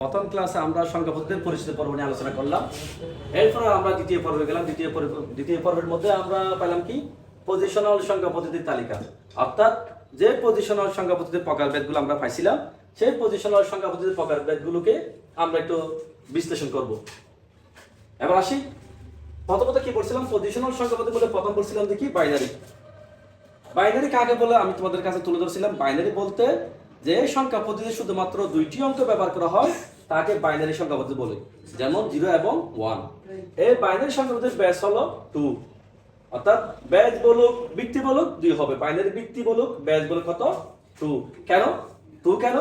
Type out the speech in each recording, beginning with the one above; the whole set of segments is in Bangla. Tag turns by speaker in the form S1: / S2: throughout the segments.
S1: প্রথম ক্লাসে আমরা সংখ্যা পদ্ধতির পরিচিতি পর্ব নিয়ে আলোচনা করলাম। এরপরে আমরা দ্বিতীয় পর্বে গেলাম। দ্বিতীয় পর্বের মধ্যে আমরা পেলাম কি পজিশনাল সংখ্যা পদ্ধতির তালিকা, অর্থাৎ যে পজিশনাল সংখ্যা পদ্ধতির প্রকারভেদগুলো আমরা পাইছিলাম সেই পজিশনাল সংখ্যা পদ্ধতির প্রকারভেদগুলোকে আমরা একটু বিশ্লেষণ করব। এবার আসি, প্রথমত কি বলছিলাম, পজিশনাল সংখ্যা পদ্ধতির মধ্যে প্রথম বলছিলাম যে কি বাইনারি। বাইনারি কাকে বলে আমি তোমাদের কাছে তুলে ধরছিলাম। বাইনারি বলতে যে সংখ্যা পদ্ধতি শুধুমাত্র দুইটি অঙ্ক ব্যবহার করা হয় তাকে বাইনারি সংখ্যা পদ্ধতি বলে, যেমন 0 এবং 1। এই বাইনারি সংখ্যা পদ্ধতির বেস হলো 2, অর্থাৎ বেস বলুক ভিত্তি বলুক 2 হবে। বাইনারি ভিত্তি বলুক বেস বলুক কত 2। কেন 2? কেন?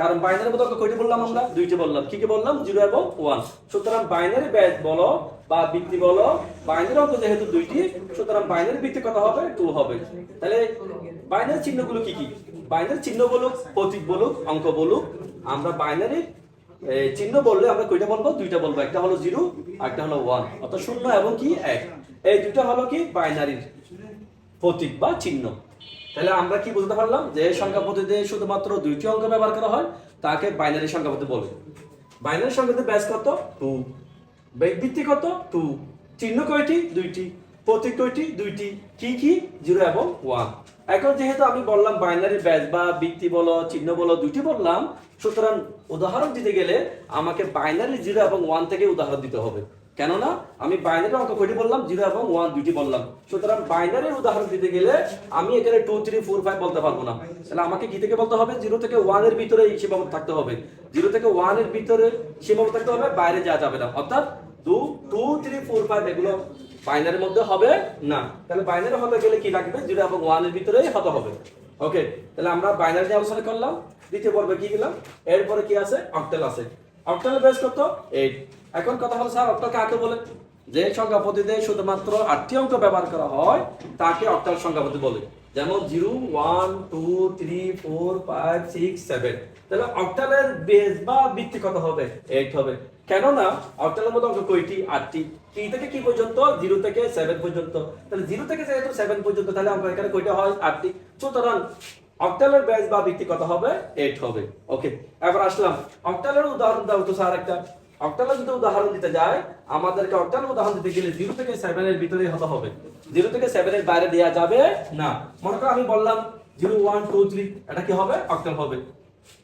S1: কারণ বাইনারির মধ্যে অঙ্ক কয়টি বললাম আমরা? দুইটি বললাম। কি কি বললাম? 0 এবং 1। সুতরাং বাইনারি বেস বলো বা ভিত্তি বলো, বাইনারি অঙ্ক যেহেতু দুইটি, সুতরাং বাইনারি ভিত্তি কত হবে? 2 হবে। তাহলে বাইনারি চিহ্নগুলো কি কি? বাইনারি চিহ্ন বলুক, প্রতীক বলুক, অঙ্ক বলুক, আমরা বাইনারি চিহ্ন বললে আমরা কয়টা বলবো? দুইটা বলবো। একটা হলো 0 আর একটা হলো 1, অর্থাৎ 0 এবং কি 1। এই দুইটা হলো কি বাইনারির প্রতীক বা চিহ্ন। তাহলে আমরা কি বুঝতে পারলাম? যে সংখ্যা পদ্ধতিতে শুধুমাত্র দুইটি অঙ্ক ব্যবহার করা হয় তাকে বাইনারি সংখ্যা পদ্ধতি বলে। বাইনারি সংখ্যা পদ্ধতির বেস কত? 2। ভিত্তি কত? 2। চিহ্ন কয়টি? দুইটি। প্রতীক কয়টি? দুইটি। কি কি? 0 এবং 1। এখন যেহেতু আমি বললাম বাইনারি বেস বা ভিত্তি বলো চিহ্ন বলো দুইটি বললাম, সুতরাং উদাহরণ দিতে গেলে আমাকে বাইনারি 0 এবং 1 থেকে উদাহরণ দিতে হবে। কেননা আমি বাইনারি অঙ্ক কয়টি বললাম? 0 এবং 1 দুইটি বললাম। সুতরাং বাইনারির উদাহরণ দিতে গেলে আমি এখানে 2 3 4 5 বলতে পারবো না। তাহলে আমাকে কি থেকে বলতে হবে? 0 থেকে 1 এর ভিতরে সীমাবদ্ধ থাকতে হবে। 0 থেকে 1 এর ভিতরে সীমাবদ্ধ থাকতে হবে, বাইরে যাওয়া যাবে না। অর্থাৎ 2 3 4 5 এগুলো বাইনারির মধ্যে হবে না। তাহলে বাইনারি হতে গেলে কি লাগবে? 0 এবং 1 এর ভিতরেই হতে হবে। ওকে, তাহলে আমরা বাইনারি নিয়ে আলোচনা করলাম। দ্বিতীয় পর্বে কি গেলাম? এরপরে কি আছে? অক্টাল আছে। অক্টালের বেস কত? 8। এখন কথা হলো স্যার অক্টাল কাকে বলে? যে সংখ্যা পদ্ধতিতে শুধুমাত্র 8টি অঙ্ক ব্যবহার করা হয় তাকে অক্টাল সংখ্যা পদ্ধতি বলে, যেমন 0 1 2 3 4 5 6 7। তাহলে অক্টালের বেস বা ভিত্তি কত হবে? 8 হবে। কেননা অক্টালের মধ্যে অঙ্ক কয়টি? 8টি। কি থেকে কি পর্যন্ত? 0 থেকে 7 পর্যন্ত। তাহলে 0 থেকে যেহেতু 7 পর্যন্ত, তাহলে অঙ্ক এখানে কয়টা হয়? 8টি। সুতরাং অক্টালের বেস বা ভিত্তি কত হবে? 8 হবে। ওকে, এবার আসলাম অক্টালের উদাহরণ দাও তো স্যার একটা। অক্টালের যদি উদাহরণ দিতে যায়, আমাদেরকে অক্টালের উদাহরণ দিতে গেলে 0 থেকে 7 এর ভিতরেই হতে হবে। 0 থেকে 7 এর বাইরে দেওয়া যাবে না। মনে করো আমি বললাম 0 1 2 3, এটা কি হবে? অক্টাল হবে।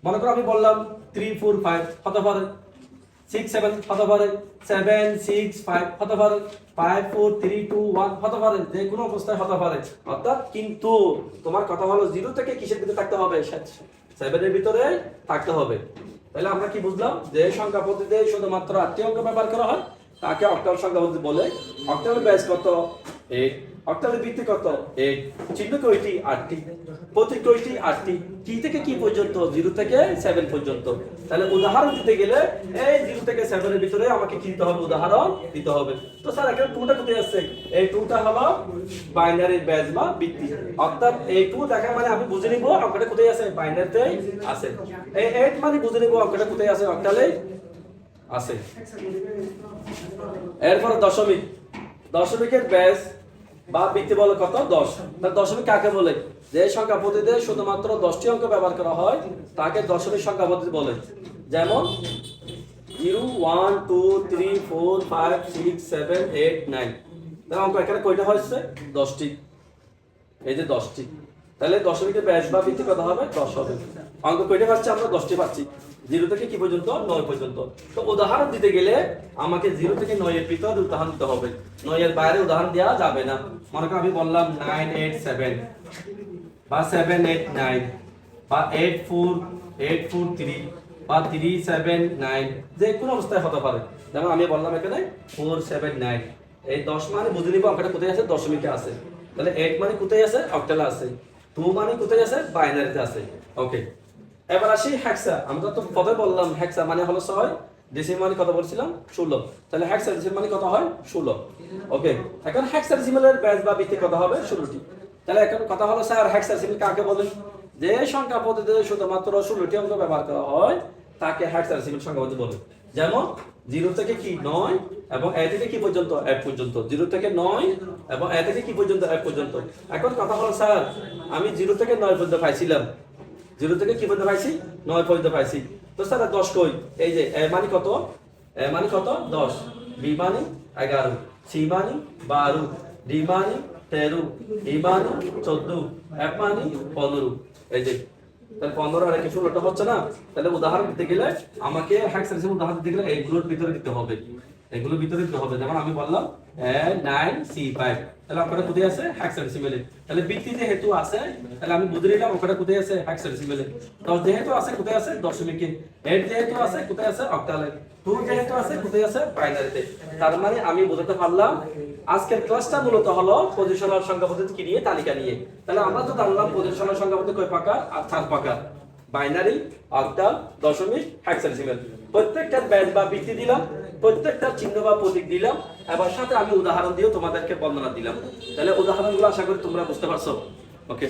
S1: মনে করো আমি বললাম 3 4 5 হতে পারে, 6 7 হতে পারে, 7 6 5 হতে পারে, 5 4 3 2 1 হতে পারে, যে কোনো অবস্থায় হতে পারে। অর্থাৎ কিন্তু তোমার কথা হলো 0 থেকে কিসের ভিতরে থাকতে হবে? 7 এর ভিতরে থাকতে হবে। তাহলে আমরা কি বুঝলাম? যে সংখ্যা পদ্ধতিতে শুধুমাত্র 8টি অঙ্ক ব্যবহার করা হয় তাকে অক্টাল সংখ্যা পদ্ধতি বলে। অক্টালের বেস কত? 8। অক্টালের ভিত্তি কত? 8। চিহ্ন কয়টি? 8টি। প্রতীক কয়টি? 8টি। কি থেকে কি পর্যন্ত? 0 থেকে 7 পর্যন্ত। তাহলে উদাহরণ দিতে গেলে এই 0 থেকে 7 এর ভিতরে আমাকে কি দিতে হবে? উদাহরণ দিতে হবে। তো স্যার এখানে 2টা কোথায় আছে? এই 2টা হলো বাইনারি বেস বা ভিত্তি। অর্থাৎ এই 2 দেখা মানে আমি বুঝে নিব অঙ্কটা কোথায় আছে? বাইনারিতে আছে। এই 8 মানে বুঝে নিব অঙ্কটা কোথায় আছে? অক্টালে আছে। এরপর দশমিক। দশমিকের বেস বা ভিত্তি বলে কত? 10। তাহলে দশমিক কাকে বলে? যে সংখ্যা পদ্ধতিতে শুধুমাত্র 10টি অঙ্ক ব্যবহার করা হয় তাকে দশমিক সংখ্যা পদ্ধতি বলে। যেমন 0 1 2 3 4 5 6 7 8 9। তাহলে অঙ্ক এখানে কয়টা হয়েছে? 10টি। এই যে 10টি। তাহলে দশমিকের বেস বা ভিত্তি কত হবে? 10 হবে। অঙ্ক কয়টা পাচ্ছি আমরা? 10টি পাচ্ছি। 0 থেকে কি পর্যন্ত? 9 পর্যন্ত। তো উদাহরণ দিতে গেলে আমাকে 0 থেকে 9 এর ভিতরে উদাহরণ দিতে হবে। 9 এর বাইরে উদাহরণ দেওয়া যাবে না। মনে করো আমি বললাম 9 8 7 বা 7 8 9 বা 8 4 3 বা 3 7 9, যে কোনো অবস্থায় হতে পারে। যেমন আমি বললাম এখানে 4 7 9। এই 10 মানে বুঝে নিব অঙ্কটা কোথায় আছে? দশমিকে আছে। তাহলে 8 মানে কোথায় আছে? অক্টালে আছে। 2 মানে কোথায় আছে? বাইনারিতে আছে। ওকে, এবার আসি হেক্সা। আমরা তো পদে বললাম হেক্সা মানে হলো 6, ডেসিমাল মানে কত বলছিলাম? 16। তাহলে হেক্সা ডেসিমাল মানে কত হয়? 16। ওকে, এখন হেক্সা ডেসিমালের বেস বা ভিত্তি কত হবে? 16টি। তাহলে এখন কথা হলো স্যার হেক্সা ডেসিমাল কাকে বলে? যে সংখ্যা পদ্ধতিতে শুধুমাত্র 16টি অঙ্ক ব্যবহার করা হয় তাকে হেক্সা ডেসিমাল সংখ্যা পদ্ধতি বলে। যেমন 0 থেকে কি 9 এবং a থেকে কি পর্যন্ত? f পর্যন্ত। 0 থেকে 9 এবং a থেকে কি পর্যন্ত? f পর্যন্ত। এখন কথা হলো স্যার আমি 0 থেকে 9 পর্যন্ত পাইছিলাম। 0 থেকে কি পর্যন্ত পাইছি? 9 পর্যন্ত পাইছি। তো স্যার 10 কই? এই যে এ মানে কত? এ মানে কত? 10, বি মানে 11, সি মানে 12, ডি মানে 13, ই মানে 14, এফ মানে 15। এই যে তাহলে 15 আর 16টা হচ্ছে না? তাহলে উদাহরণ দিতে গেলে আমাকে হেক্সাডেসিমাল উদাহরণ দিতে গেলে এইগুলোর ভিতরে দিতে হবে। এগুলোর ভিতরে দিতে হবে। যেমন আমি বললাম A9C5, তাহলে ওখানে কোথায় আছে? হেক্সাডেসিমালে। তাহলে বৃত্তি যেহেতু আছে তাহলে আমি বুঝে নিলাম ওখানে কোথায় আছে? হেক্সাডেসিমালে। 10 যেহেতু আছে কোথায় আছে? দশমিকে। 8 যেহেতু আছে কোথায় আছে? অক্টালে। 2 যেহেতু আছে কোথায় আছে? বাইনারিতে। তার মানে আমি বোঝাতে পারলাম আজকের ক্লাসটা মূলত হলো পজিশনাল সংখ্যা পদ্ধতি কি নিয়ে? তালিকা নিয়ে। তাহলে আমরা তো জানলাম পজিশনাল সংখ্যা পদ্ধতি কয় প্রকার আর 4 প্রকার। বাইনারি, অক্টাল, দশমিক, হেক্সাডেসিমাল। প্রত্যেকটার ব্যাস বা বৃত্তি দিলাম, প্রত্যেকটার চিহ্ন বা প্রতীক দিলাম, এবার সাথে আমি উদাহরণ দিয়েও তোমাদেরকে বর্ণনা দিলাম। তাহলে উদাহরণগুলো আশা করি তোমরা বুঝতে পারছো। ওকে।